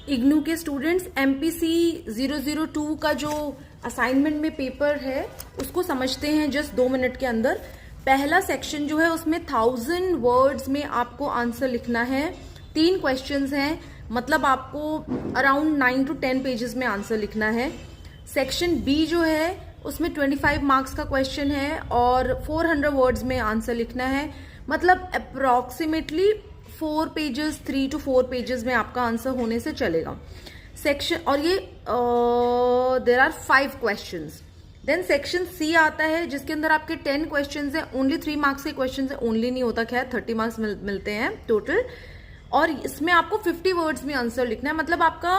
इग्नू के students MPC 002 का जो असाइनमेंट में पेपर है उसको समझते हैं जस्ट 2 मिनट के अंदर। पहला सेक्शन जो है उसमें 1000 वर्ड्स में आपको आंसर लिखना है। 3 क्वेश्चंस हैं, मतलब आपको अराउंड 9 to 10 पेजेस में आंसर लिखना है। सेक्शन बी जो है उसमें 25 मार्क्स का क्वेश्चन है और 400 वर्ड्स में आंसर लिखना है, मतलब अप्रोक्सीमेटली 4 पेजेस 3 to 4 पेजेस में आपका आंसर होने से चलेगा सेक्शन। और ये there are 5 questions. Then section C आता है जिसके अंदर आपके 10 क्वेश्चंस हैं, ओनली 3 मार्क्स के क्वेश्चंस हैं, ओनली नहीं होता, खैर 30 मार्क्स मिलते हैं टोटल। और इसमें आपको 50 वर्ड्स में आंसर लिखना है, मतलब आपका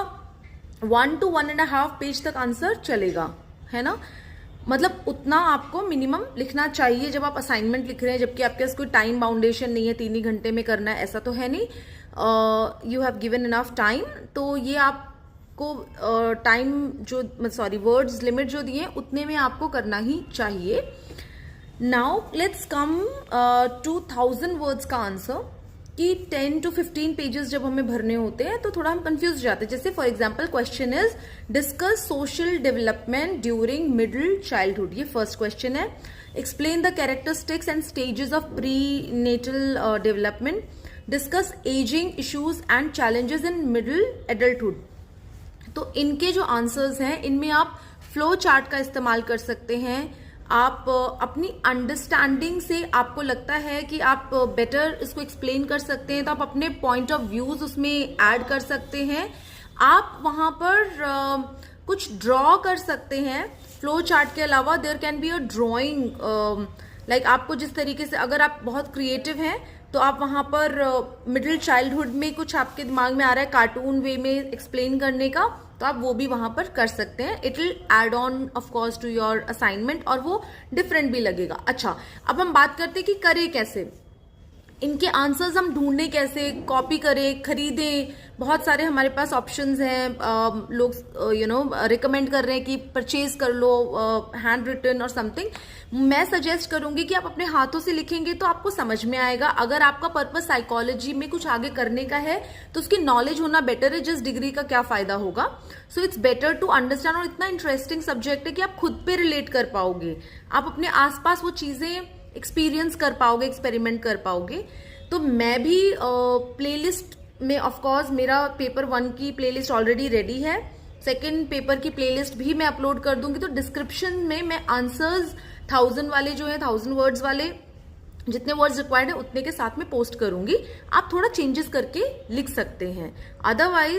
1 to 1.5 पेज तक आंसर चलेगा, है ना। मतलब उतना आपको मिनिमम लिखना चाहिए जब आप असाइनमेंट लिख रहे हैं, जबकि आपके पास कोई टाइम बाउंडेशन नहीं है 3 ही घंटे में करना है, ऐसा तो है नहीं। You have given enough time, तो ये आपको टाइम जो वर्ड्स लिमिट जो दिए उतने में आपको करना ही चाहिए। Now let's come to 1000 words का आंसर कि 10 to 15 पेजेस जब हमें भरने होते हैं तो थोड़ा हम कंफ्यूज जाते हैं। जैसे for example question is discuss social development during middle childhood, ये फर्स्ट क्वेश्चन है। Explain the characteristics and stages of prenatal development, discuss ageing issues and challenges in middle adulthood. तो इनके जो आंसर्स हैं इनमें आप फ्लो चार्ट का इस्तेमाल कर सकते हैं। आप अपनी अंडरस्टैंडिंग से आपको लगता है कि आप बेटर इसको एक्सप्लेन कर सकते हैं तो आप अपने पॉइंट ऑफ व्यूज उसमें ऐड कर सकते हैं। आप वहां पर कुछ ड्रॉ कर सकते हैं। फ्लो चार्ट के अलावा there can be a drawing, like आपको जिस तरीके से, अगर आप बहुत क्रिएटिव हैं तो आप वहां पर मिडिल चाइल्डहुड में कुछ आपके दिमाग में आ रहा है कार्टून वे में एक्सप्लेन करने का, तो आप वो भी वहां पर कर सकते हैं। It will add on of course to your assignment और वो डिफरेंट भी लगेगा। अच्छा, अब हम बात करते हैं कि करें कैसे, इनके आंसर्स हम ढूंढने कैसे, कॉपी करें, खरीदें। बहुत सारे हमारे पास ऑप्शंस हैं, लोग रिकमेंड कर रहे हैं कि परचेज कर लो हैंड रिटन और समथिंग। मैं सजेस्ट करूंगी कि आप अपने हाथों से लिखेंगे तो आपको समझ में आएगा। अगर आपका पर्पस साइकोलॉजी में कुछ आगे करने का है तो उसकी नॉलेज होना बेटर है, जिस डिग्री का क्या फायदा होगा। So it's better to understand. और इतना इंटरेस्टिंग सब्जेक्ट है कि आप खुद पे रिलेट कर पाओगे, आप अपने आसपास वो चीजें एक्सपीरियंस कर पाओगे, एक्सपेरिमेंट कर पाओगे। तो मैं भी प्लेलिस्ट में, ऑफ कोर्स मेरा पेपर 1 की प्लेलिस्ट ऑलरेडी रेडी है, सेकंड पेपर की प्लेलिस्ट भी मैं अपलोड कर दूंगी। तो डिस्क्रिप्शन में मैं आंसर्स 1000 वाले जो है, 1000 वर्ड्स वाले, जितने वर्ड्स रिक्वायर्ड है उतने के साथ में पोस्ट करूंगी। आप थोड़ा चेंजेस करके लिख सकते हैं, अदरवाइज